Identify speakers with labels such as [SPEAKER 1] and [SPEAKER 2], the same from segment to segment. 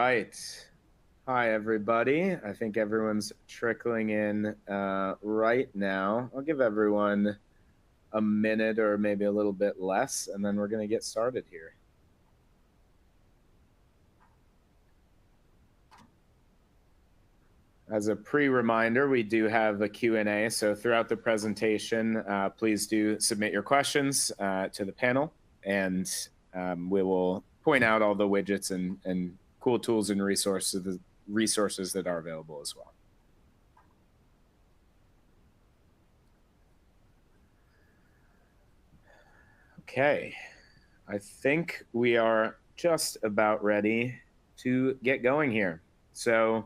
[SPEAKER 1] right. Hi, everybody. I think everyone's trickling in right now. I'll give everyone a minute or maybe a little bit less, and then we're going to get started here. As a pre-reminder, we do have a Q&A, so throughout the presentation, please do submit your questions to the panel, and we will point out all the widgets and cool tools and resources that are available as well. Okay, I think we are just about ready to get going here. So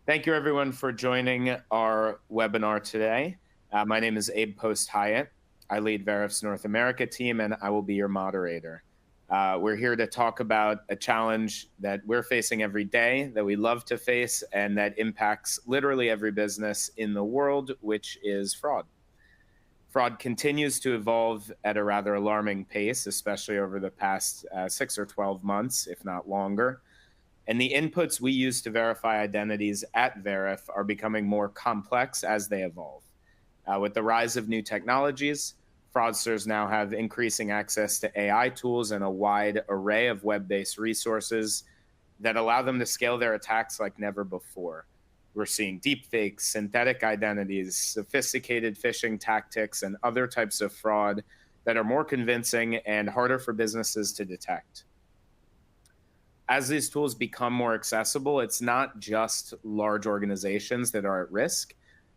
[SPEAKER 1] thank you everyone for joining our webinar today. My name is Abe Post-Hyatt. I lead Veriff's North America team, and I will be your moderator. We're here to talk about a challenge that we're facing every day, that we love to face, and that impacts literally every business in the world, which is fraud. Fraud continues to evolve at a rather alarming pace, especially over the past 6 or 12 months, if not longer. And the inputs we use to verify identities at Veriff are becoming more complex as they evolve. With the rise of new technologies, fraudsters now have increasing access to AI tools and a wide array of web-based resources that allow them to scale their attacks like never before. We're seeing deepfakes, synthetic identities, sophisticated phishing tactics, and other types of fraud that are more convincing and harder for businesses to detect. As these tools become more accessible, it's not just large organizations that are at risk.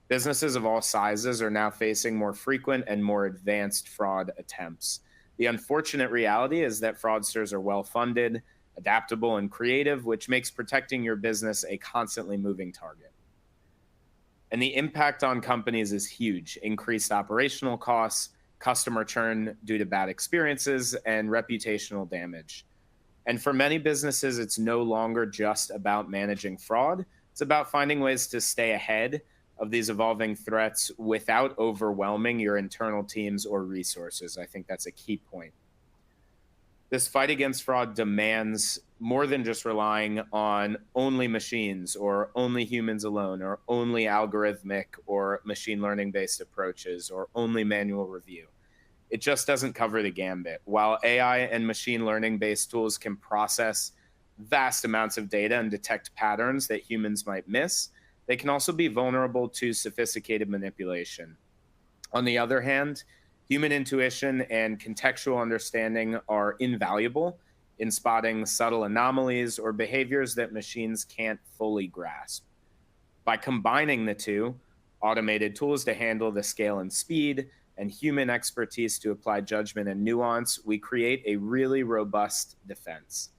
[SPEAKER 1] Businesses of all sizes are now facing more frequent and more advanced fraud attempts. The unfortunate reality is that fraudsters are well-funded, adaptable, and creative, which makes protecting your business a constantly moving target. And the impact on companies is huge: increased operational costs, customer churn due to bad experiences, and reputational damage. And for many businesses, it's no longer just about managing fraud. It's about finding ways to stay ahead of these evolving threats without overwhelming your internal teams or resources. I think that's a key point. This fight against fraud demands more than just relying on only machines or only humans alone or only algorithmic or machine learning-based approaches or only manual review. It just doesn't cover the gambit. While AI and machine learning-based tools can process vast amounts of data and detect patterns that humans might miss, they can also be vulnerable to sophisticated manipulation. On the other hand, human intuition and contextual understanding are invaluable in spotting subtle anomalies or behaviors that machines can't fully grasp. By combining the two, automated tools to handle the scale and speed, and human expertise to apply judgment and nuance, we create a really robust defense.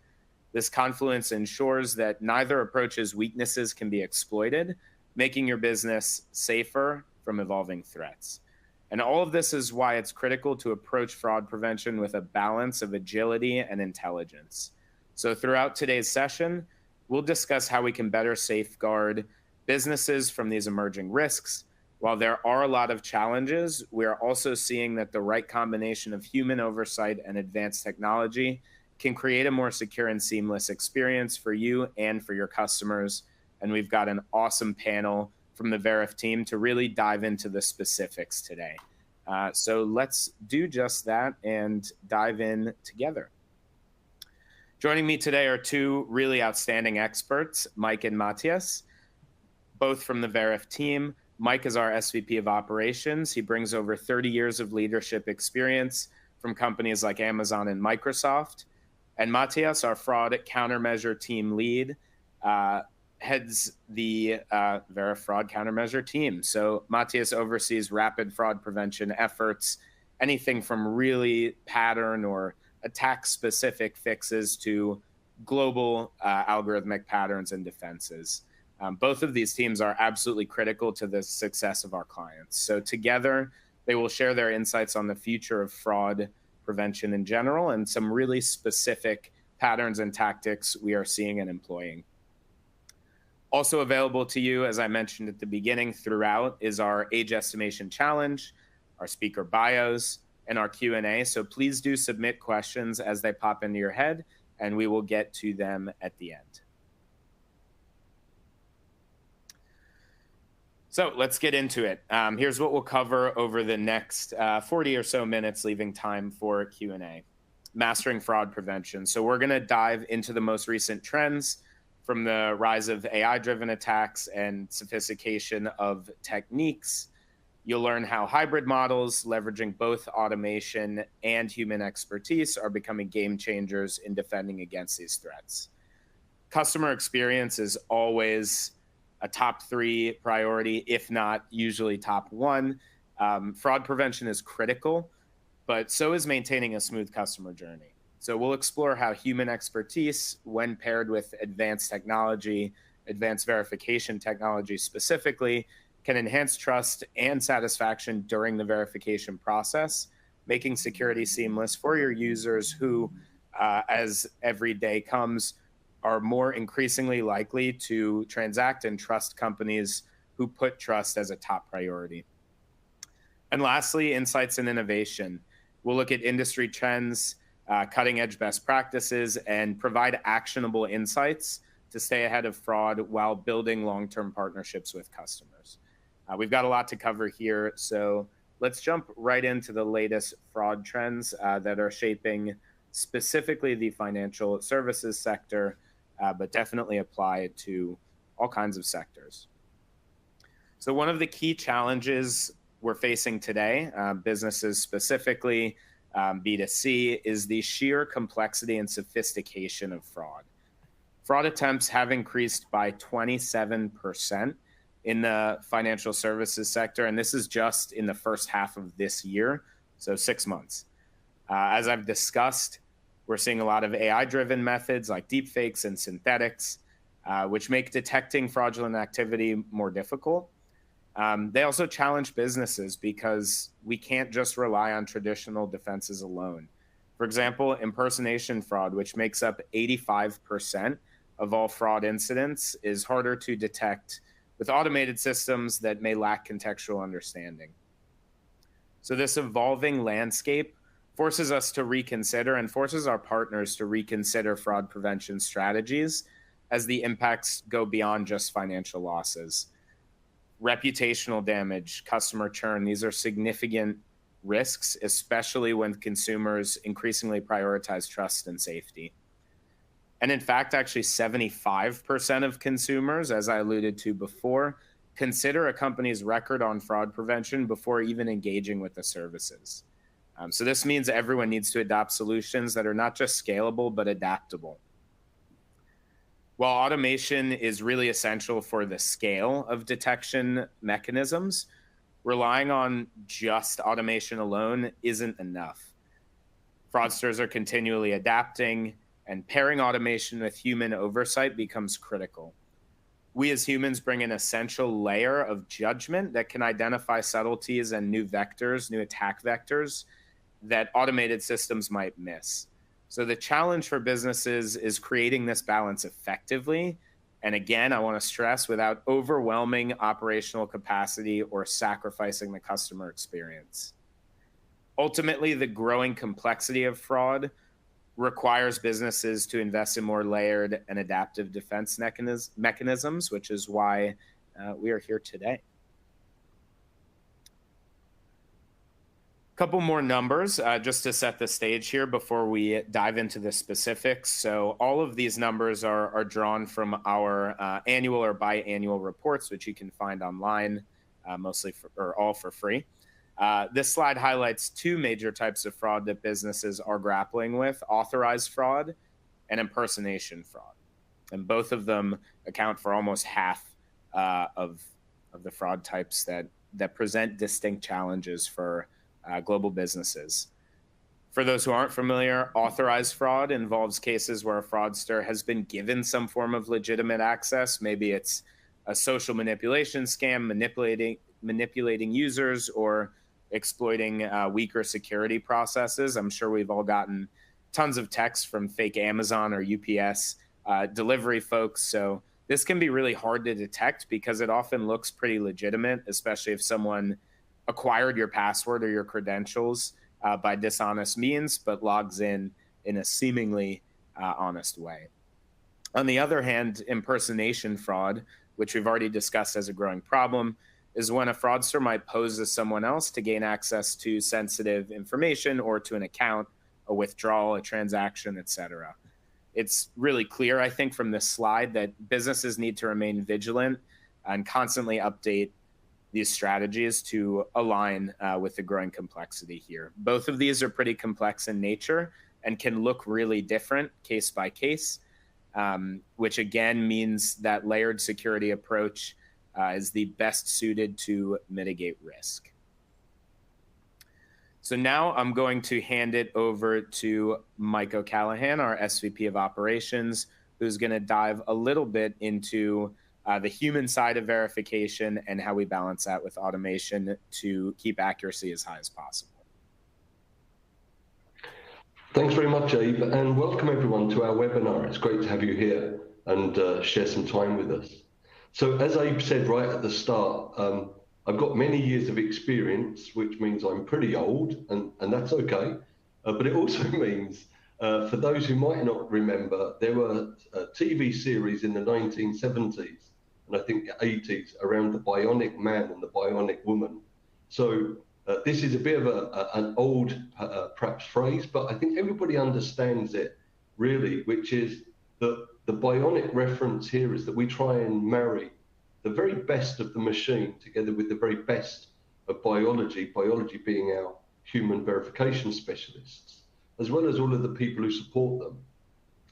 [SPEAKER 1] This confluence ensures that neither approach's weaknesses can be exploited, making your business safer from evolving threats. And all of this is why it's critical to approach fraud prevention with a balance of agility and intelligence. So throughout today's session, we'll discuss how we can better safeguard businesses from these emerging risks. While there are a lot of challenges, we are also seeing that the right combination of human oversight and advanced technology can create a more secure and seamless experience for you and for your customers. And we've got an awesome panel from the Veriff team to really dive into the specifics today. So let's do just that and dive in together. Joining me today are two really outstanding experts, Mike and Matthias, both from the Veriff team. Mike is our SVP of Operations. He brings over 30 years of leadership experience from companies like Amazon and Microsoft. And Matthias, our fraud countermeasure team lead, heads the Veriff fraud countermeasure team. So Matthias oversees rapid fraud prevention efforts, anything from really pattern or attack-specific fixes to global algorithmic patterns and defenses. Both of these teams are absolutely critical to the success of our clients. So together, they will share their insights on the future of fraud prevention in general and some really specific patterns and tactics we are seeing and employing. Also available to you, as I mentioned at the beginning, throughout is our age estimation challenge, our speaker bios, and our Q&A. So please do submit questions as they pop into your head, and we will get to them at the end. So let's get into it. Here's what we'll cover over the next 40 or so minutes, leaving time for Q&A. Mastering fraud prevention. So we're going to dive into the most recent trends from the rise of AI-driven attacks and sophistication of techniques. You'll learn how hybrid models, leveraging both automation and human expertise, are becoming game changers in defending against these threats. Customer experience is always a top 3 priority, if not usually top 1. Fraud prevention is critical, but so is maintaining a smooth customer journey. So we'll explore how human expertise, when paired with advanced technology, advanced verification technology specifically, can enhance trust and satisfaction during the verification process, making security seamless for your users who, as every day comes, are more increasingly likely to transact and trust companies who put trust as a top priority. And lastly, insights and innovation. We'll look at industry trends, cutting-edge best practices, and provide actionable insights to stay ahead of fraud while building long-term partnerships with customers. We've got a lot to cover here, so let's jump right into the latest fraud trends that are shaping specifically the financial services sector, but definitely apply to all kinds of sectors. So one of the key challenges we're facing today, businesses specifically, B2C, is the sheer complexity and sophistication of fraud. Fraud attempts have increased by 27% in the financial services sector, and this is just in the first half of this year, so 6 months. As I've discussed, we're seeing a lot of AI-driven methods like deepfakes and synthetics, which make detecting fraudulent activity more difficult. They also challenge businesses because we can't just rely on traditional defenses alone. For example, impersonation fraud, which makes up 85% of all fraud incidents, is harder to detect with automated systems that may lack contextual understanding. So this evolving landscape forces us to reconsider and forces our partners to reconsider fraud prevention strategies as the impacts go beyond just financial losses. Reputational damage, customer churn, these are significant risks, especially when consumers increasingly prioritize trust and safety. And in fact, actually 75% of consumers, as I alluded to before, consider a company's record on fraud prevention before even engaging with the services. So this means everyone needs to adopt solutions that are not just scalable, but adaptable. While automation is really essential for the scale of detection mechanisms, relying on just automation alone isn't enough. Fraudsters are continually adapting, and pairing automation with human oversight becomes critical. We as humans bring an essential layer of judgment that can identify subtleties and new vectors, new attack vectors that automated systems might miss. So the challenge for businesses is creating this balance effectively. And again, I want to stress, without overwhelming operational capacity or sacrificing the customer experience. Ultimately, the growing complexity of fraud requires businesses to invest in more layered and adaptive defense mechanisms, which is why we are here today. Couple more numbers just to set the stage here before we dive into the specifics. So all of these numbers are drawn from our annual or biannual reports, which you can find online, mostly or all for free. This slide highlights 2 major types of fraud that businesses are grappling with: authorized fraud and impersonation fraud. And both of them account for almost half of the fraud types that present distinct challenges for global businesses. For those who aren't familiar, authorized fraud involves cases where a fraudster has been given some form of legitimate access. Maybe it's a social manipulation scam, manipulating users, or exploiting weaker security processes. I'm sure we've all gotten tons of texts from fake Amazon or UPS delivery folks. So this can be really hard to detect because it often looks pretty legitimate, especially if someone acquired your password or your credentials by dishonest means, but logs in a seemingly honest way. On the other hand, impersonation fraud, which we've already discussed as a growing problem, is when a fraudster might pose as someone else to gain access to sensitive information or to an account, a withdrawal, a transaction, etc. It's really clear, I think, from this slide that businesses need to remain vigilant and constantly update these strategies to align with the growing complexity here. Both of these are pretty complex in nature and can look really different case by case, which again means that layered security approach is the best suited to mitigate risk. So now I'm going to hand it over to Mike O'Callaghan, our SVP of Operations, who's going to dive a little bit into the human side of verification and how we balance that with automation to keep accuracy as high as possible.
[SPEAKER 2] Thanks very much, Abe, and welcome everyone to our webinar. It's great to have you here and share some time with us. So as Abe said right at the start, I've got many years of experience, which means I'm pretty old, and that's okay. But it also means, for those who might not remember, there were a TV series in the 1970s, and I think the 80s, around the bionic man and the bionic woman. So this is a bit of an old, perhaps, phrase, but I think everybody understands it, really, which is that the bionic reference here is that we try and marry the very best of the machine together with the very best of biology being our human verification specialists, as well as all of the people who support them.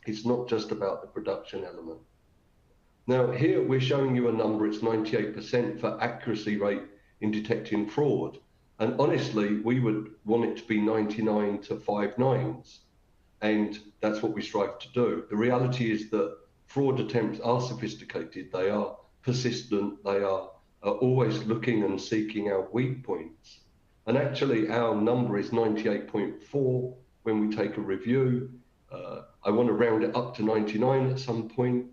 [SPEAKER 2] It's not just about the production element. Now, here we're showing you a number, it's 98% for accuracy rate in detecting fraud. And honestly, we would want it to be 99 to 5 nines. And that's what we strive to do. The reality is that fraud attempts are sophisticated, they are persistent, they are always looking and seeking out weak points. And actually our number is 98.4 when we take a review. I want to round it up to 99 at some point.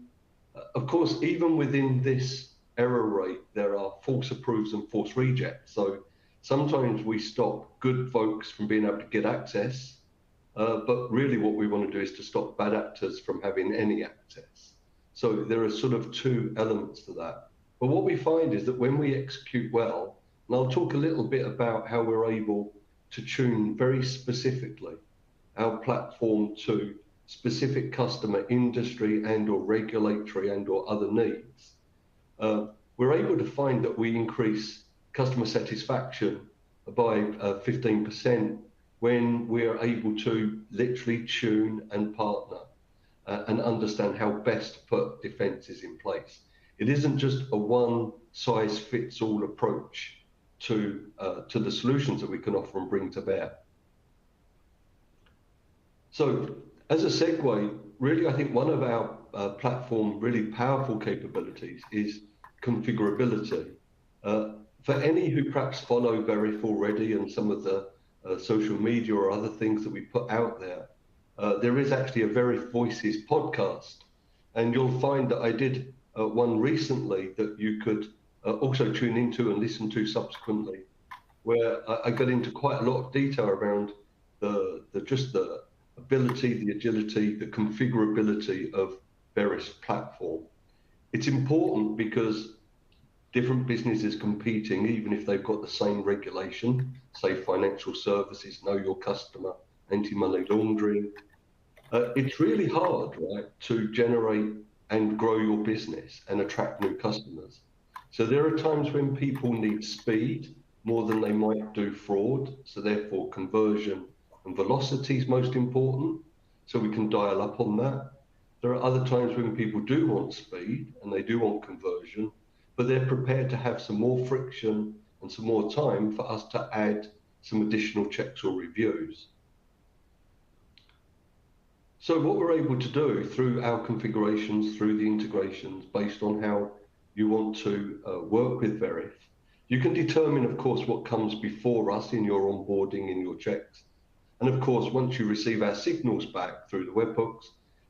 [SPEAKER 2] Of course, even within this error rate, there are false approves and false rejects. So sometimes we stop good folks from being able to get access, but really what we want to do is to stop bad actors from having any access. So there are sort of two elements to that. But what we find is that when we execute well, and I'll talk a little bit about how we're able to tune very specifically our platform to specific customer industry and or regulatory and or other needs, we're able to find that we increase customer satisfaction by 15% when we are able to literally tune and partner and understand how best to put defenses in place. It isn't just a one-size-fits-all approach to the solutions that we can offer and bring to bear. So as a segue, really, I think one of our platform really powerful capabilities is configurability. For any who perhaps follow Veriff already and some of the social media or other things that we put out there, there is actually a Veriff Voices podcast. And you'll find that I did one recently that you could also tune into and listen to subsequently, where I got into quite a lot of detail around just the ability, the agility, the configurability of Veriff's platform. It's important because different businesses competing, even if they've got the same regulation, say financial services, know your customer, anti-money laundering, it's really hard, right, to generate and grow your business and attract new customers. So there are times when people need speed more than they might do fraud. So therefore conversion and velocity is most important. So we can dial up on that. There are other times when people do want speed and they do want conversion, but they're prepared to have some more friction and some more time for us to add some additional checks or reviews. So what we're able to do through our configurations, through the integrations, based on how you want to work with Veriff, you can determine, of course, what comes before us in your onboarding, in your checks. And of course, once you receive our signals back through the webhooks,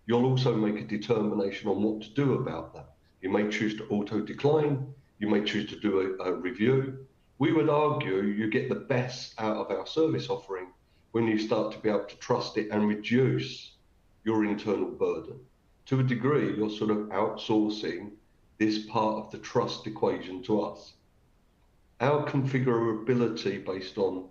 [SPEAKER 2] you'll also make a determination on what to do about that. You may choose to auto decline, you may choose to do a review. We would argue you get the best out of our service offering when you start to be able to trust it and reduce your internal burden. To a degree, you're sort of outsourcing this part of the trust equation to us. our configurability based on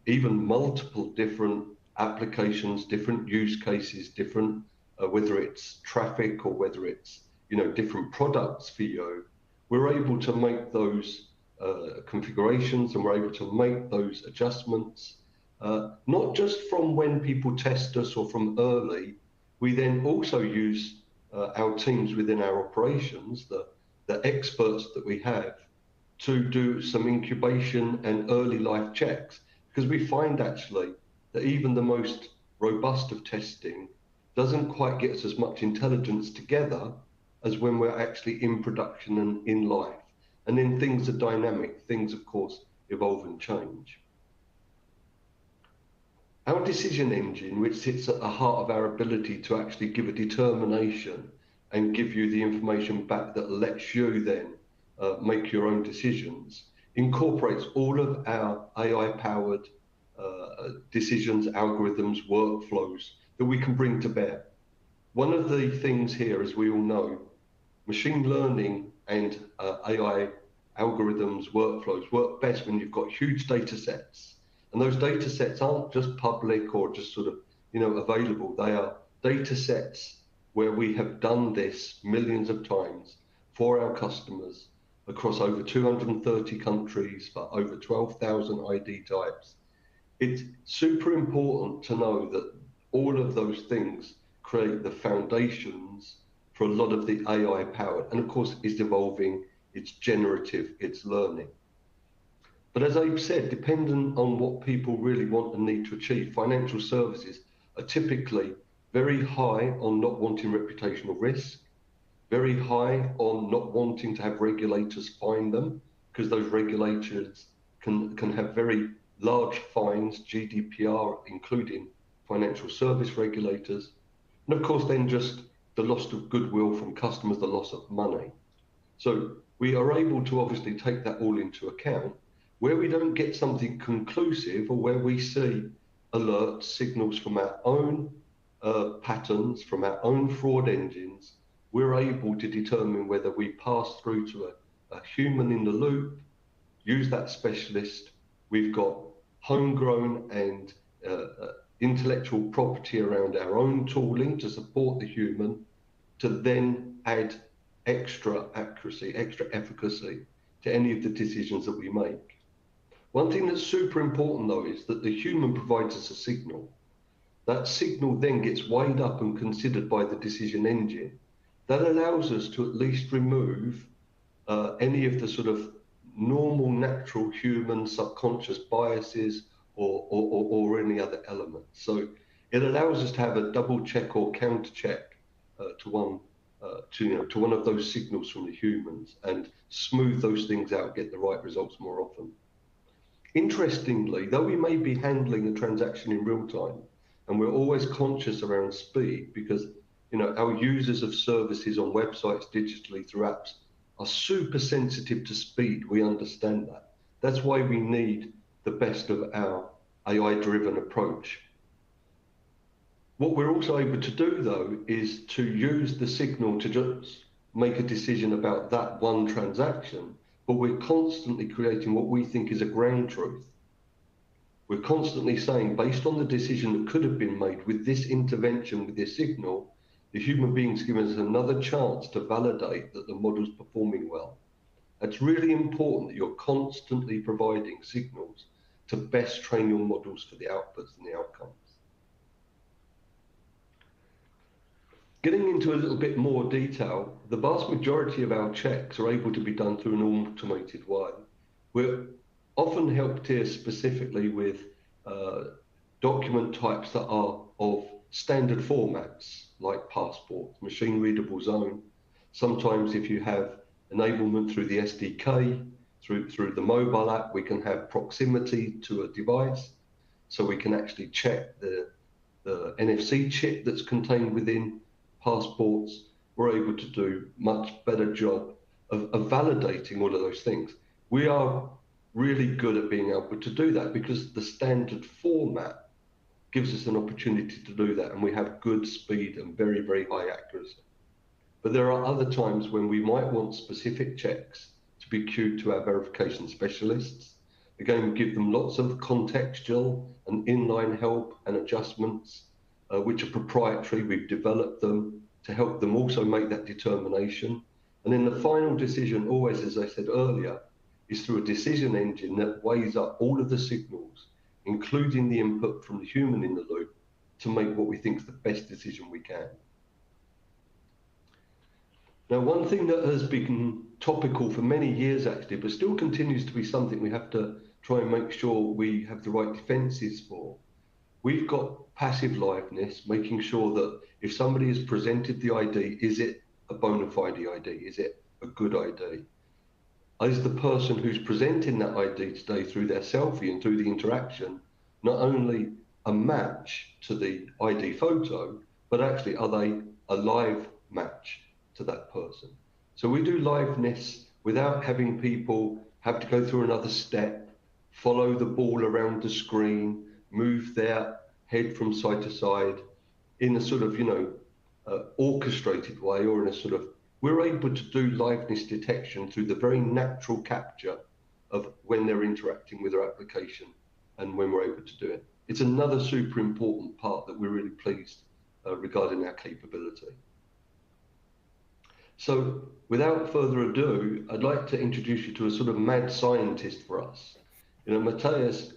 [SPEAKER 2] even multiple different applications, different use cases, different whether it's traffic or whether it's different products for you, we're able to make those configurations and we're able to make those adjustments, not just from when people test us or from early. We then also use our teams within our operations, the experts that we have, to do some incubation and early life checks, because we find actually that even the most robust of testing doesn't quite get us as much intelligence together as when we're actually in production and in life. And then things are dynamic, things of course evolve and change. Our decision engine, which sits at the heart of our ability to actually give a determination and give you the information back that lets you then make your own decisions, incorporates all of our AI-powered decisions, algorithms, workflows that we can bring to bear. One of the things here, as we all know, machine learning and AI algorithms, workflows work best when you've got huge data sets. And those data sets aren't just public or just sort of, available. They are data sets where we have done this millions of times for our customers across over 230 countries for over 12,000 ID types. It's super important to know that all of those things create the foundations for a lot of the AI powered, and of course it's evolving, it's generative, it's learning. But as Abe said, dependent on what people really want and need to achieve, financial services are typically very high on not wanting reputational risk, very high on not wanting to have regulators fine them, because those regulators can have very large fines, GDPR, including financial service regulators. And of course, then just the loss of goodwill from customers, the loss of money. So we are able to obviously take that all into account. Where we don't get something conclusive or where we see alerts, signals from our own patterns, from our own fraud engines, we're able to determine whether we pass through to a human in the loop, use that specialist. We've got homegrown and intellectual property around our own tooling to support the human, to then add extra accuracy, extra efficacy to any of the decisions that we make. One thing that's super important though is that the human provides us a signal. That signal then gets weighed up and considered by the decision engine. That allows us to at least remove any of the sort of normal, natural human subconscious biases or any other elements. So it allows us to have a double check or counter check to one of those signals from the humans and smooth those things out, get the right results more often. Interestingly, though we may be handling a transaction in real time, and we're always conscious around speed because our users of services on websites, digitally through apps, are super sensitive to speed. We understand that. That's why we need the best of our AI-driven approach. What we're also able to do, though, is to use the signal to just make a decision about that one transaction, but we're constantly creating what we think is a ground truth. We're constantly saying, based on the decision that could have been made with this intervention, with this signal, the human being's given us another chance to validate that the model's performing well. It's really important that you're constantly providing signals to best train your models for the outputs and the outcomes. Getting into a little bit more detail, the vast majority of our checks are able to be done through an automated way. We're often helped here specifically with document types that are of standard formats, like passports, machine readable zone. Sometimes if you have enablement through the SDK, through the mobile app, we can have proximity to a device. So we can actually check the NFC chip that's contained within passports. We're able to do much better job of validating all of those things. We are really good at being able to do that because the standard format gives us an opportunity to do that, and we have good speed and very, very high accuracy. But there are other times when we might want specific checks to be queued to our verification specialists. Again, we give them lots of contextual and inline help and adjustments, which are proprietary. We've developed them to help them also make that determination. And then the final decision, always, as I said earlier, is through a decision engine that weighs up all of the signals, including the input from the human in the loop, to make what we think is the best decision we can. Now, one thing that has been topical for many years, actually, but still continues to be something we have to try and make sure we have the right defenses for. We've got passive liveness, making sure that if somebody has presented the ID, is it a bona fide ID? Is it a good ID? Is the person who's presenting that ID today through their selfie and through the interaction not only a match to the ID photo, but actually are they a live match to that person? So we do liveness without having people have to go through another step, follow the ball around the screen, move their head from side to side in a sort of, orchestrated way, or in a sort of, we're able to do liveness detection through the very natural capture of when they're interacting with our application and when we're able to do it. It's another super important part that we're really pleased regarding our capability. So without further ado, I'd like to introduce you to a sort of mad scientist for us. Matthias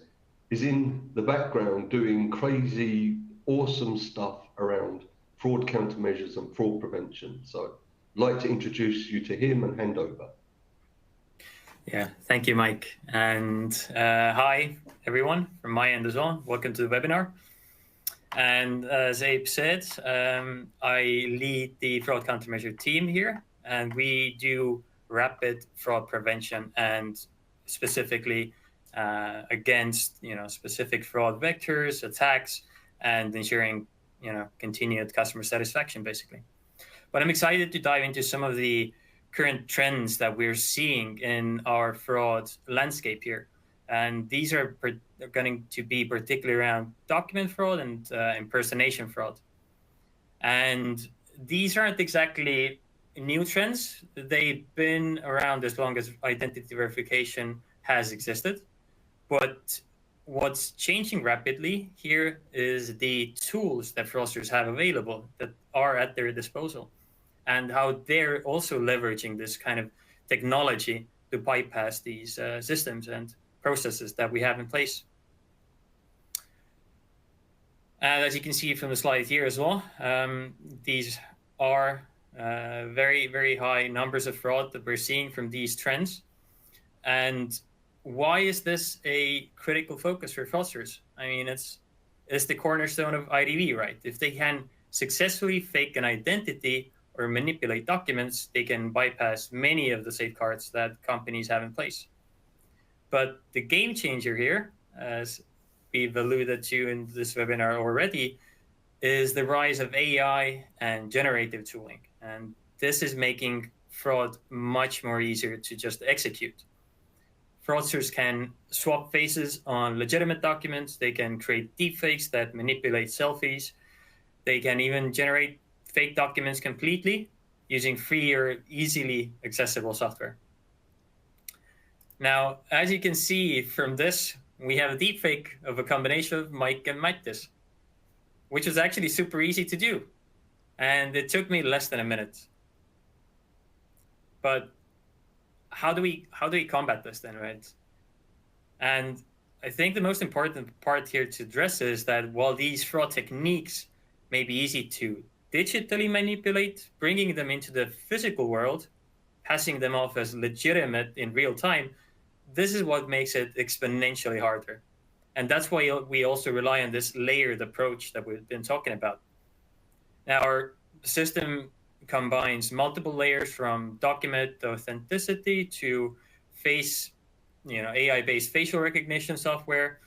[SPEAKER 2] is in the background doing crazy, awesome stuff around fraud countermeasures and fraud prevention. So I'd like to introduce you to him and hand over.
[SPEAKER 3] Yeah, thank you, Mike. And hi, everyone, from my end as well. Welcome to the webinar. And as Abe said, I lead the fraud countermeasure team here, and we do rapid fraud prevention, and specifically against specific fraud vectors, attacks, and ensuring continued customer satisfaction, basically. But I'm excited to dive into some of the current trends that we're seeing in our fraud landscape here. And these are going to be particularly around document fraud and impersonation fraud. And these aren't exactly new trends. They've been around as long as identity verification has existed. But what's changing rapidly here is the tools that fraudsters have available that are at their disposal, and how they're also leveraging this kind of technology to bypass these systems and processes that we have in place. And as you can see from the slide here as well, these are very, very high numbers of fraud that we're seeing from these trends. And why is this a critical focus for fraudsters? I mean, it's the cornerstone of IDV, right? If they can successfully fake an identity or manipulate documents, they can bypass many of the safeguards that companies have in place. But the game changer here, as we've alluded to in this webinar already, is the rise of AI and generative tooling. And this is making fraud much more easier to just execute. Fraudsters can swap faces on legitimate documents. They can create deepfakes that manipulate selfies. They can even generate fake documents completely using free or easily accessible software. Now, as you can see from this, we have a deepfake of a combination of Mike and Mattis, which was actually super easy to do. And it took me less than a minute. But how do we combat this then, right? And I think the most important part here to address is that while these fraud techniques may be easy to digitally manipulate, bringing them into the physical world, passing them off as legitimate in real time, this is what makes it exponentially harder. And that's why we also rely on this layered approach that we've been talking about. Now, our system combines multiple layers, from document authenticity to AI-based facial recognition software.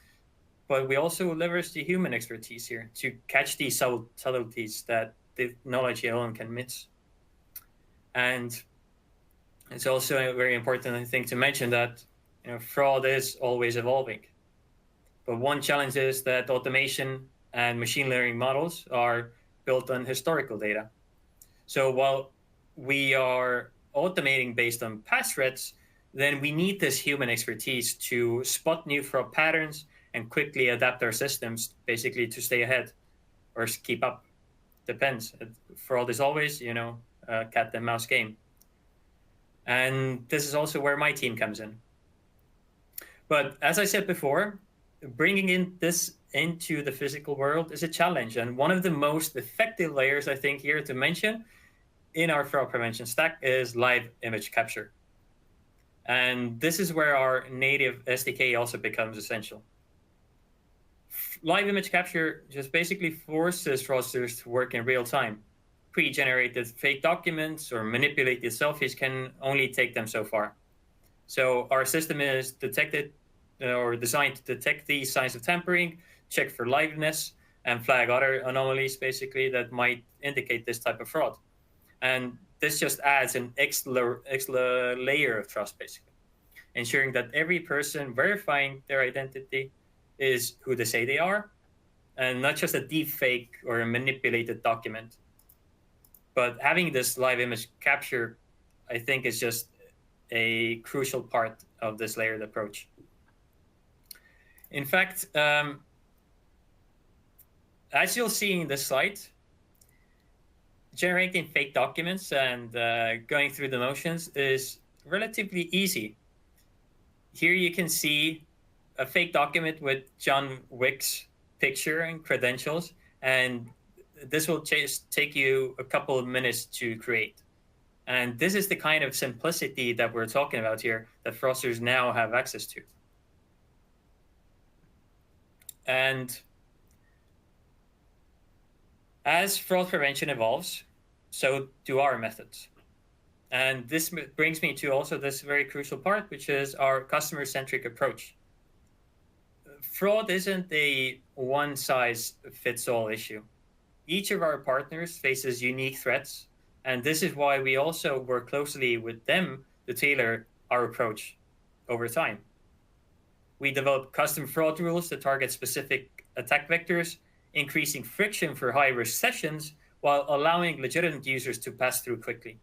[SPEAKER 3] But we also leverage the human expertise here to catch these subtleties that technology alone can miss. And it's also very important, I think, to mention that fraud is always evolving. But one challenge is that automation and machine learning models are built on historical data. So while we are automating based on past threats, then we need this human expertise to spot new fraud patterns and quickly adapt our systems basically to stay ahead or keep up. Depends. Fraud is always, a cat and mouse game. And this is also where my team comes in. But as I said before, bringing in this into the physical world is a challenge. And one of the most effective layers, I think, here to mention in our fraud prevention stack is live image capture. And this is where our native SDK also becomes essential. Live image capture just basically forces fraudsters to work in real time. Pre-generated fake documents or manipulated selfies can only take them so far. So our system is detected or designed to detect these signs of tampering, check for liveness, and flag other anomalies basically that might indicate this type of fraud. And this just adds an extra layer of trust, basically, ensuring that every person verifying their identity is who they say they are, and not just a deep fake or a manipulated document. But having this live image capture, I think, is just a crucial part of this layered approach. In fact, as you'll see in this slide, generating fake documents and going through the motions is relatively easy. Here you can see a fake document with John Wick's picture and credentials, and this will just take you a couple of minutes to create. And this is the kind of simplicity that we're talking about here that fraudsters now have access to. And as fraud prevention evolves, so do our methods. And this brings me to also this very crucial part, which is our customer-centric approach. Fraud isn't a one-size-fits-all issue. Each of our partners faces unique threats, and this is why we also work closely with them to tailor our approach over time. We develop custom fraud rules to target specific attack vectors, increasing friction for high-risk sessions while allowing legitimate users to pass through quickly.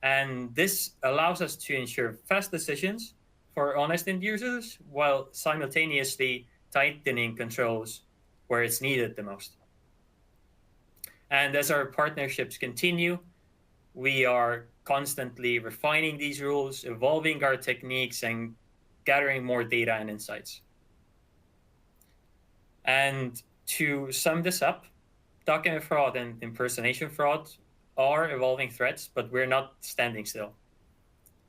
[SPEAKER 3] And this allows us to ensure fast decisions for honest end users while simultaneously tightening controls where it's needed the most. And as our partnerships continue, we are constantly refining these rules, evolving our techniques, and gathering more data and insights. And to sum this up, document fraud and impersonation fraud are evolving threats, but we're not standing still.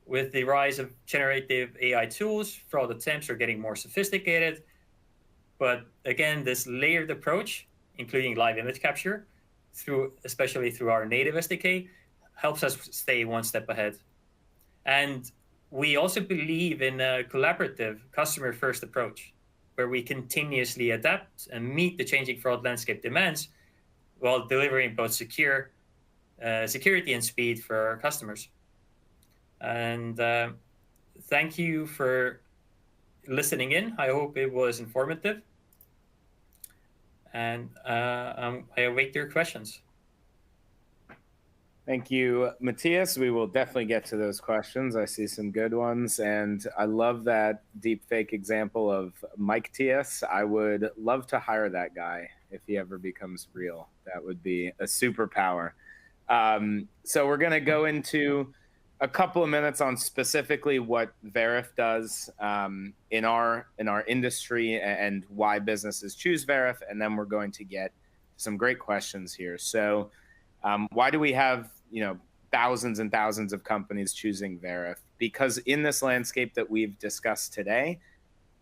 [SPEAKER 3] With the rise of generative AI tools, fraud attempts are getting more sophisticated. But again, this layered approach, including live image capture, especially through our native SDK, helps us stay one step ahead. And we also believe in a collaborative customer-first approach, where we continuously adapt and meet the changing fraud landscape demands while delivering both security and speed for our customers. And thank you for listening in. I hope it was informative. And I await your questions.
[SPEAKER 1] Thank you, Matthias. We will definitely get to those questions. I see some good ones. And I love that deepfake example of Mike Tias. I would love to hire that guy if he ever becomes real. That would be a superpower. So we're going to go into a couple of minutes on specifically what Veriff does in our industry and why businesses choose Veriff. And then we're going to get some great questions here. So why do we have thousands and thousands of companies choosing Veriff? Because in this landscape that we've discussed today,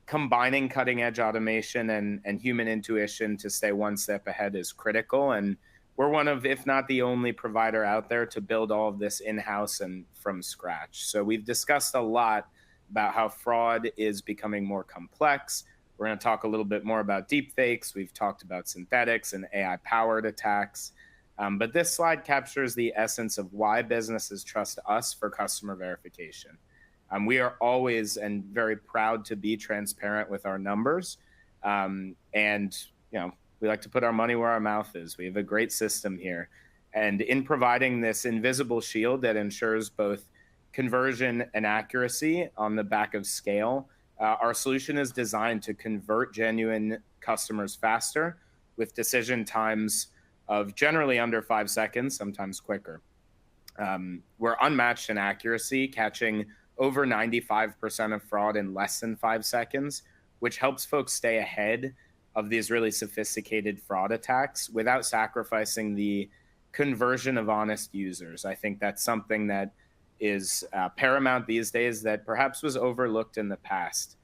[SPEAKER 1] combining cutting edge automation and human intuition to stay one step ahead is critical. And we're one of, if not the only provider out there to build all of this in-house and from scratch. So we've discussed a lot about how fraud is becoming more complex. We're going to talk a little bit more about deepfakes. We've talked about synthetics and AI-powered attacks. But this slide captures the essence of why businesses trust us for customer verification. We are always and very proud to be transparent with our numbers. We like to put our money where our mouth is. We have a great system here. And in providing this invisible shield that ensures both conversion and accuracy on the back of scale. Our solution is designed to convert genuine customers faster with decision times of generally under 5 seconds, sometimes quicker. We're unmatched in accuracy, catching over 95% of fraud in less than 5 seconds, which helps folks stay ahead of these really sophisticated fraud attacks without sacrificing the conversion of honest users. I think that's something that is paramount these days that perhaps was overlooked in the past.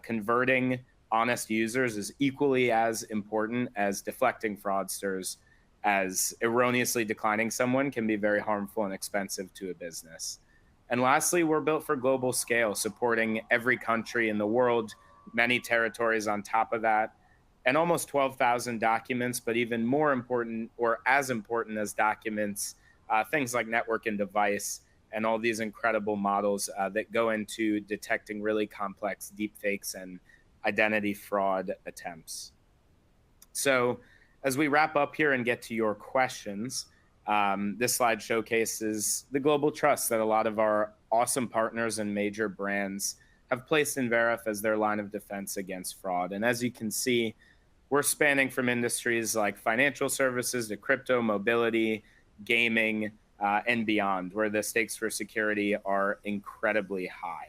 [SPEAKER 1] Converting honest users is equally as important as deflecting fraudsters, as erroneously declining someone can be very harmful and expensive to a business. And lastly, we're built for global scale, supporting every country in the world, many territories on top of that, and almost 12,000 documents, but even more important, or as important as documents, things like network and device, and all these incredible models that go into detecting really complex deepfakes and identity fraud attempts. So as we wrap up here and get to your questions, this slide showcases the global trust that a lot of our awesome partners and major brands have placed in Veriff as their line of defense against fraud. And as you can see, we're spanning from industries like financial services to crypto, mobility, gaming, and beyond, where the stakes for security are incredibly high.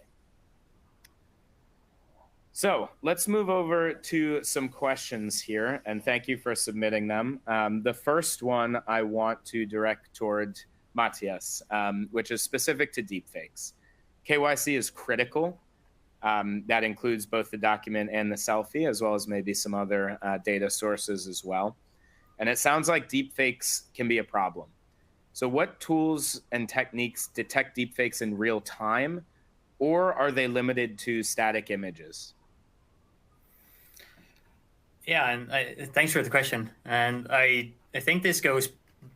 [SPEAKER 1] So let's move over to some questions here, and thank you for submitting them. The first one I want to direct toward Matthias, which is specific to deepfakes. KYC is critical. That includes both the document and the selfie, as well as maybe some other data sources as well. And it sounds like deepfakes can be a problem. So what tools and techniques detect deepfakes in real time, or are they limited to static images?
[SPEAKER 3] Yeah, and thanks for the question. And I think this goes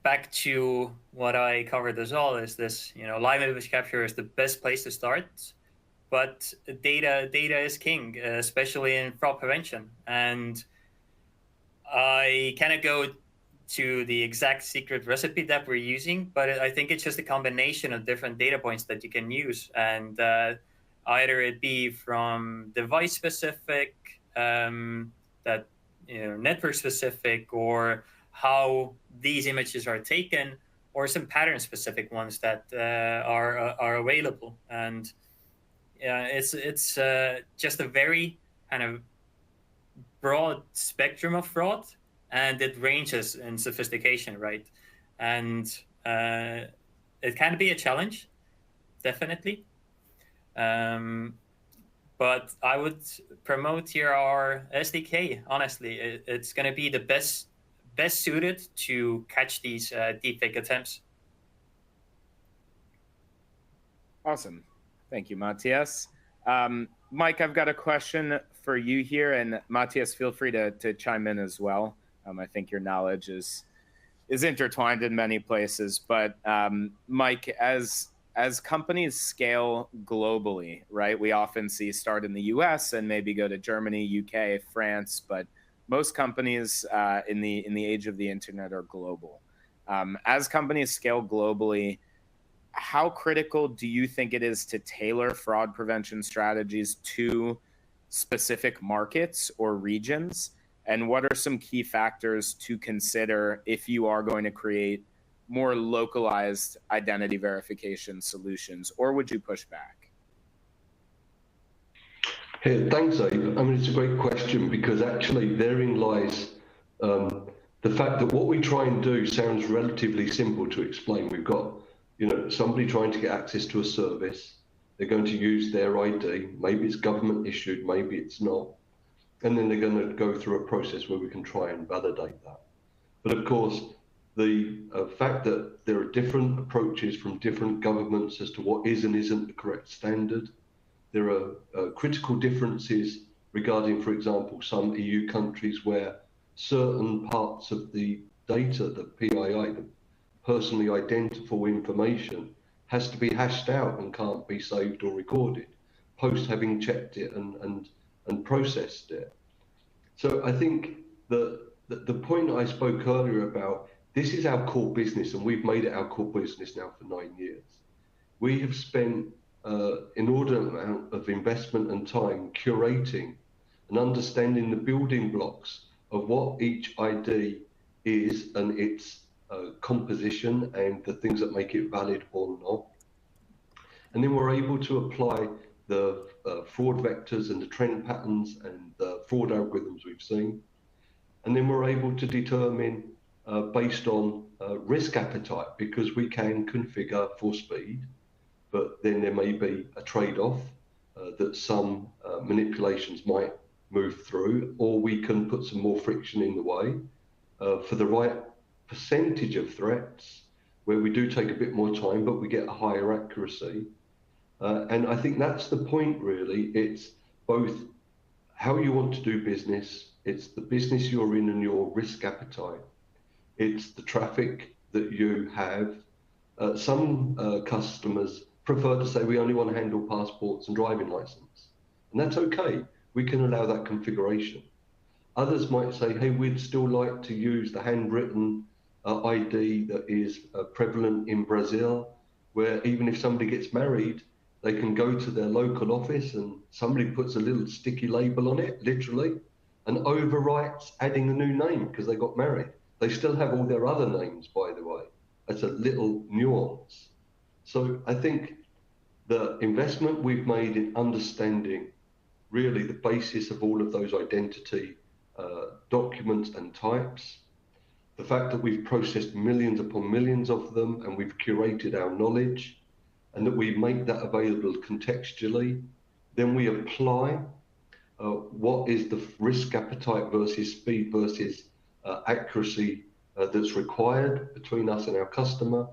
[SPEAKER 3] back to what I covered as well, is this, live image capture is the best place to start, but data is king, especially in fraud prevention. And I cannot go to the exact secret recipe that we're using, but I think it's just a combination of different data points that you can use. And either it be from device specific, that network specific, or how these images are taken, or some pattern specific ones that are available. And it's just a very kind of broad spectrum of fraud, and it ranges in sophistication, right? And it can be a challenge, definitely. But I would promote here our SDK. Honestly, it's going to be the best suited to catch these deepfake attempts.
[SPEAKER 1] Awesome. Thank you, Matthias. Mike, I've got a question for you here, and Matthias, feel free to chime in as well. I think your knowledge is intertwined in many places. But Mike, as companies scale globally, right? We often see start in the US and maybe go to Germany, UK, France, but most companies in the age of the internet are global. As companies scale globally, how critical do you think it is to tailor fraud prevention strategies to specific markets or regions? And what are some key factors to consider if you are going to create more localized identity verification solutions, or would you push back?
[SPEAKER 2] Hey, thanks, Abe. I mean, it's a great question, because actually therein lies the fact that what we try and do sounds relatively simple to explain. We've got somebody trying to get access to a service. They're going to use their ID. Maybe it's government issued, maybe it's not. And then they're going to go through a process where we can try and validate that. But of course, the fact that there are different approaches from different governments as to what is and isn't the correct standard. There are critical differences regarding, for example, some EU countries where certain parts of the data, the PII, the personally identifiable information, has to be hashed out and can't be saved or recorded post having checked it and processed it. So I think the point I spoke earlier about, this is our core business, and we've made it our core business now for 9 years. we have spent inordinate amount of investment and time curating and understanding the building blocks of what each ID is and its composition and the things that make it valid or not. And then we're able to apply the fraud vectors and the trend patterns and the fraud algorithms we've seen. And then we're able to determine based on risk appetite, because we can configure for speed, but then there may be a trade-off that some manipulations might move through, or we can put some more friction in the way for the right percentage of threats where we do take a bit more time, but we get a higher accuracy. And I think that's the point, really. It's both how you want to do business, it's the business you're in and your risk appetite, it's the traffic that you have. Some customers prefer to say we only want to handle passports and driving license, and that's okay. We can allow that configuration. Others might say, hey, we'd still like to use the handwritten ID that is prevalent in Brazil, where even if somebody gets married, they can go to their local office and somebody puts a little sticky label on it, literally, and overwrites adding a new name because they got married. They still have all their other names, by the way. That's a little nuance. So I think the investment we've made in understanding really the basis of all of those identity documents and types, the fact that we've processed millions upon millions of them and we've curated our knowledge, and that we make that available contextually, then we apply what is the risk appetite versus speed versus accuracy that's required between us and our customer.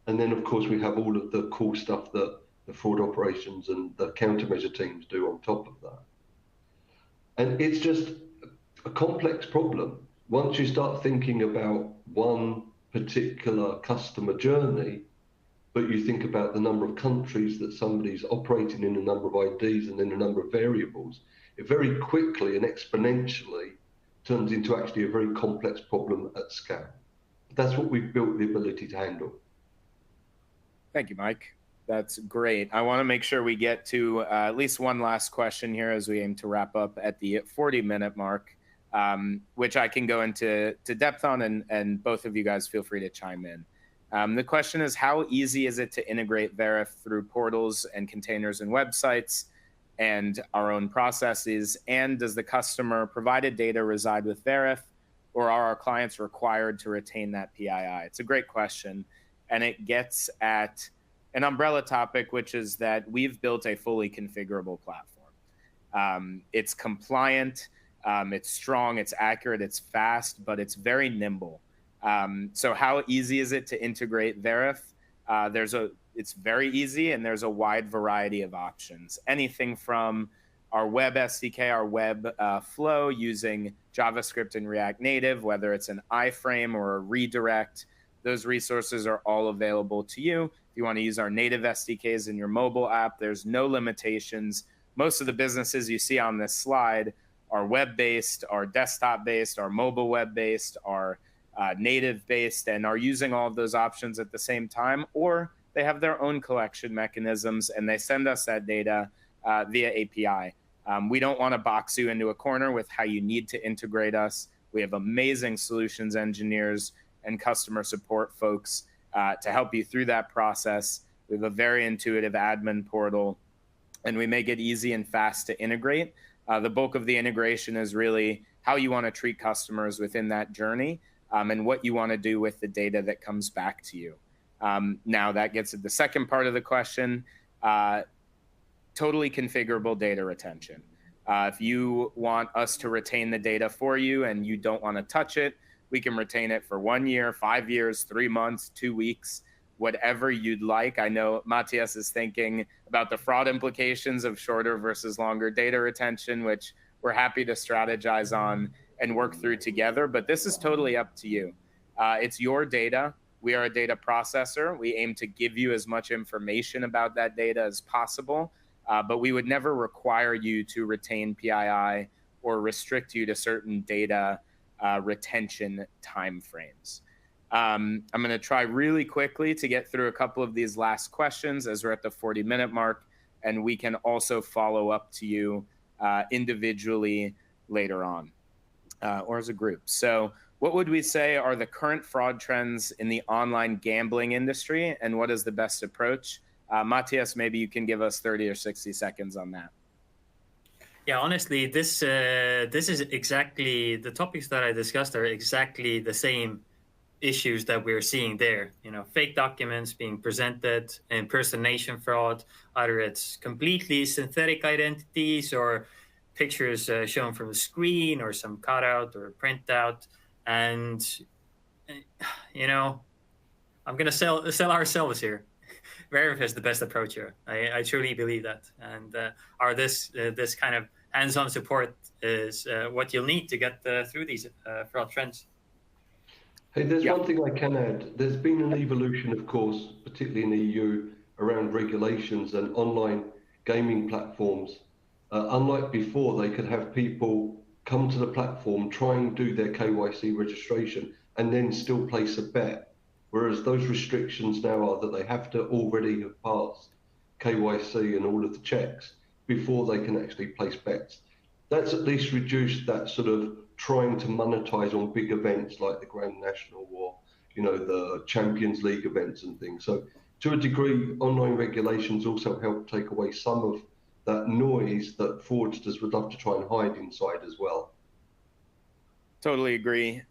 [SPEAKER 2] And then, of course, we have all of the cool stuff that the fraud operations and the countermeasure teams do on top of that. And it's just a complex problem. Once you start thinking about one particular customer journey, but you think about the number of countries that somebody's operating in, a number of IDs, and then a number of variables, it very quickly and exponentially turns into actually a very complex problem at scale. That's what we've built the ability to handle.
[SPEAKER 1] Thank you, Mike. That's great. I want to make sure we get to at least one last question here as we aim to wrap up at the 40-minute mark, which I can go into depth on, and both of you guys feel free to chime in. The question is, how easy is it to integrate Veriff through portals and containers and websites and our own processes? And does the customer provided data reside with Veriff, or are our clients required to retain that PII? It's a great question. And it gets at an umbrella topic, which is that we've built a fully configurable platform. It's compliant, it's strong, it's accurate, it's fast, but it's very nimble. So how easy is it to integrate Veriff? It's very easy, and there's a wide variety of options. Anything from our web SDK, our web flow using JavaScript and React Native, whether it's an iframe or a redirect, those resources are all available to you. If you want to use our native SDKs in your mobile app, there's no limitations. Most of the businesses you see on this slide are web-based, are desktop-based, are mobile web-based, are native-based, and are using all of those options at the same time, or they have their own collection mechanisms, and they send us that data via API. We don't want to box you into a corner with how you need to integrate us. We have amazing solutions engineers and customer support folks to help you through that process. We have a very intuitive admin portal, and we make it easy and fast to integrate. The bulk of the integration is really how you want to treat customers within that journey, and what you want to do with the data that comes back to you. Now that gets at the second part of the question, totally configurable data retention. If you want us to retain the data for you and you don't want to touch it, we can retain it for 1 year, 5 years, 3 months, 2 weeks, whatever you'd like. I know Matthias is thinking about the fraud implications of shorter versus longer data retention, which we're happy to strategize on and work through together, but this is totally up to you. It's your data. We are a data processor. We aim to give you as much information about that data as possible, but we would never require you to retain PII or restrict you to certain data retention timeframes. I'm going to try really quickly to get through a couple of these last questions as we're at the 40-minute mark, and we can also follow up to you individually later on or as a group. So what would we say are the current fraud trends in the online gambling industry, and what is the best approach? Matthias, maybe you can give us 30 or 60 seconds on that.
[SPEAKER 3] Yeah, honestly, this is exactly the topics that I discussed are exactly the same issues that we're seeing there. You know, fake documents being presented, impersonation fraud, either it's completely synthetic identities or pictures shown from the screen or some cutout or printout. And, you know, I'm going to sell ourselves here. Veriff is the best approach here. I truly believe that. And this kind of hands-on support is what you'll need to get through these fraud trends.
[SPEAKER 2] Hey, there's one thing I can add. There's been an evolution, of course, particularly in the EU, around regulations and online gaming platforms. Unlike before, they could have people come to the platform, try and do their KYC registration, and then still place a bet. Whereas those restrictions now are that they have to already have passed KYC and all of the checks before they can actually place bets. That's at least reduced that sort of trying to monetize on big events like the Grand National or, you know, the Champions League events and things. So to a degree, online regulations also help take away some of that noise that fraudsters would love to try and hide inside as well.
[SPEAKER 1] Totally agree.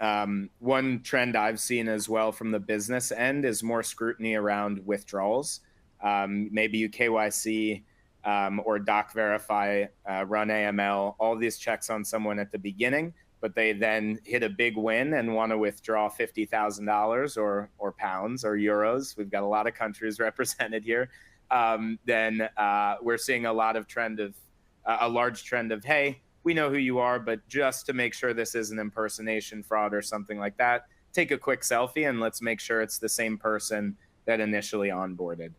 [SPEAKER 1] One trend I've seen as well from the business end is more scrutiny around withdrawals. Maybe you KYC or doc verify, run AML, all these checks on someone at the beginning, but they then hit a big win and want to withdraw $50,000 or pounds or euros. We've got a lot of countries represented here. Then we're seeing a large trend of, hey, we know who you are, but just to make sure this isn't impersonation fraud or something like that, take a quick selfie and let's make sure it's the same person that initially onboarded.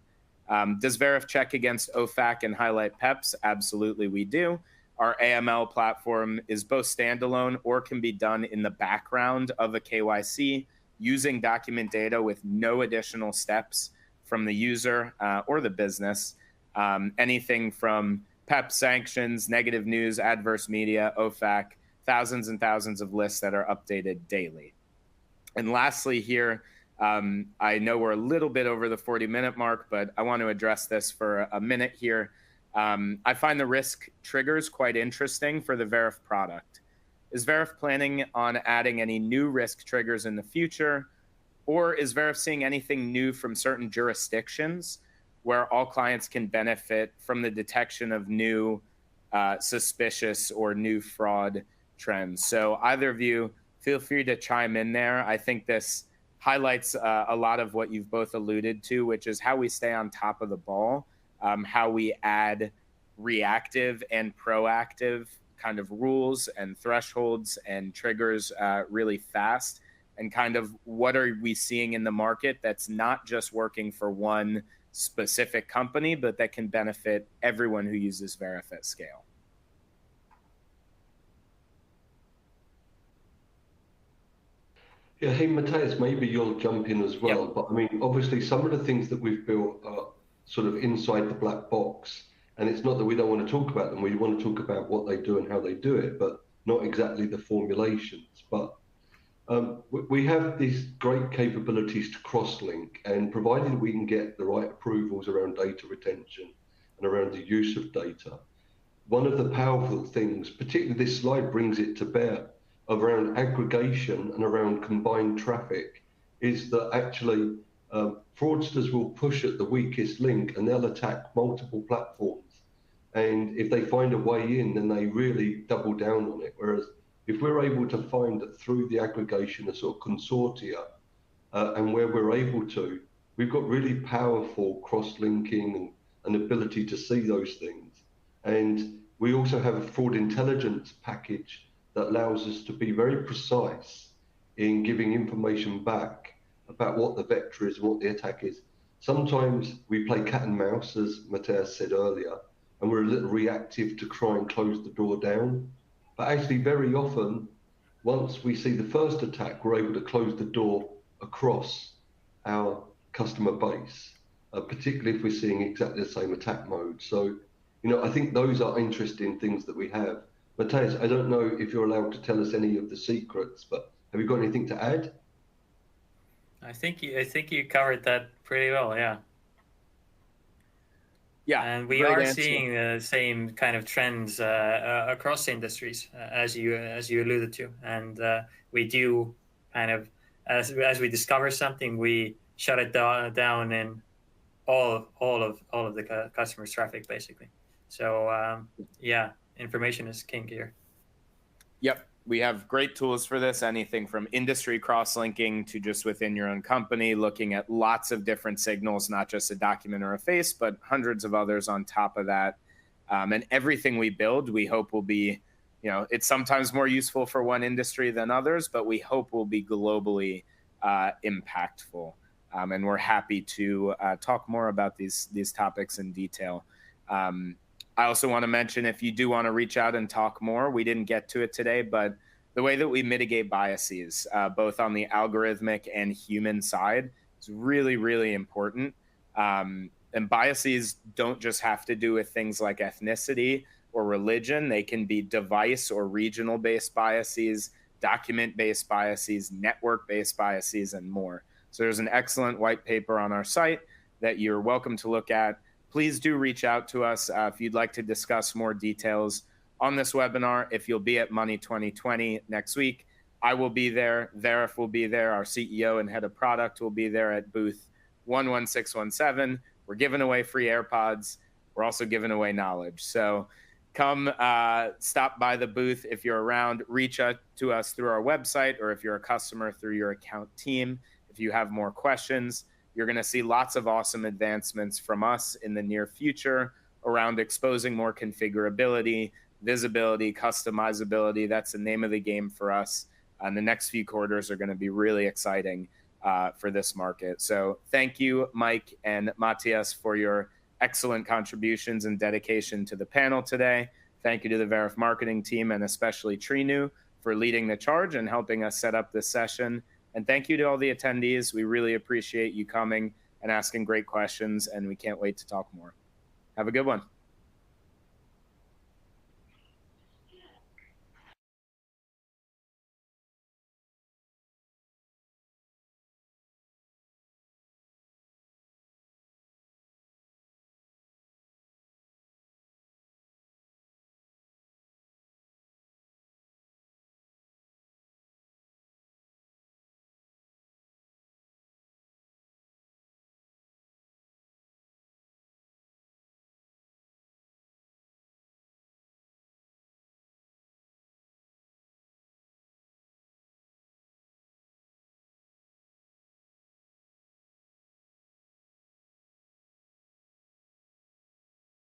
[SPEAKER 1] Does Veriff check against OFAC and highlight PEPs? Absolutely, we do. Our AML platform is both standalone or can be done in the background of a KYC using document data with no additional steps from the user or the business. Anything from PEP sanctions, negative news, adverse media, OFAC, thousands and thousands of lists that are updated daily. And lastly here, I know we're a little bit over the 40-minute mark, but I want to address this for a minute here. I find the risk triggers quite interesting for the Veriff product. Is Veriff planning on adding any new risk triggers in the future? Or is Veriff seeing anything new from certain jurisdictions where all clients can benefit from the detection of new suspicious or new fraud trends? So either of you, feel free to chime in there. I think this highlights a lot of what you've both alluded to, which is how we stay on top of the ball, how we add reactive and proactive kind of rules and thresholds and triggers really fast, and kind of what are we seeing in the market that's not just working for one specific company, but that can benefit everyone who uses Veriff at scale.
[SPEAKER 2] Yeah, hey, Matthias, maybe you'll jump in as well.
[SPEAKER 1] Yep.
[SPEAKER 2] But I mean, obviously, some of the things that we've built are sort of inside the black box. And it's not that we don't want to talk about them. We want to talk about what they do and how they do it, but not exactly the formulations. But we have these great capabilities to cross-link, and provided we can get the right approvals around data retention and around the use of data, one of the powerful things, particularly this slide brings it to bear, around aggregation and around combined traffic, is that actually fraudsters will push at the weakest link and they'll attack multiple platforms. And if they find a way in, then they really double down on it. Whereas if we're able to find that through the aggregation of sort of consortia and where we're able to, we've got really powerful cross-linking and ability to see those things. And we also have a fraud intelligence package that allows us to be very precise in giving information back about what the vector is, what the attack is. Sometimes we play cat and mouse, as Matthias said earlier, and we're a little reactive to try and close the door down. But actually, very often, once we see the first attack, we're able to close the door across our customer base, particularly if we're seeing exactly the same attack mode. So, I think those are interesting things that we have. Matthias, I don't know if you're allowed to tell us any of the secrets, but have you got anything to add?
[SPEAKER 3] I think you covered that pretty well. Yeah.
[SPEAKER 1] Yeah,
[SPEAKER 3] And we
[SPEAKER 1] great
[SPEAKER 3] are
[SPEAKER 1] answer.
[SPEAKER 3] seeing the same kind of trends across industries, as you alluded to. And we do kind of, as we discover something, we shut it down in all of the customer's traffic, basically. So yeah, information is king here.
[SPEAKER 1] Yep. We have great tools for this, anything from industry cross-linking to just within your own company, looking at lots of different signals, not just a document or a face, but hundreds of others on top of that. And everything we build, we hope will be, it's sometimes more useful for one industry than others, but we hope will be globally impactful. And we're happy to talk more about these topics in detail. I also want to mention, if you do want to reach out and talk more, we didn't get to it today, but the way that we mitigate biases, both on the algorithmic and human side, is really, really important. And biases don't just have to do with things like ethnicity or religion. They can be device or regional-based biases, document-based biases, network-based biases, and more. So there's an excellent white paper on our site that you're welcome to look at. Please do reach out to us if you'd like to discuss more details on this webinar. If you'll be at Money 2020 next week, I will be there. Veriff will be there. Our CEO and head of product will be there at booth 11617. We're giving away free AirPods. We're also giving away knowledge. So come stop by the booth if you're around. Reach out to us through our website, or if you're a customer, through your account team. If you have more questions, you're going to see lots of awesome advancements from us in the near future around exposing more configurability, visibility, customizability. That's the name of the game for us. And the next few quarters are going to be really exciting for this market. So thank you, Mike and Matthias, for your excellent contributions and dedication to the panel today. Thank you to the Veriff marketing team, and especially Trinu for leading the charge and helping us set up this session. And thank you to all the attendees. We really appreciate you coming and asking great questions, and we can't wait to talk more. Have a good one.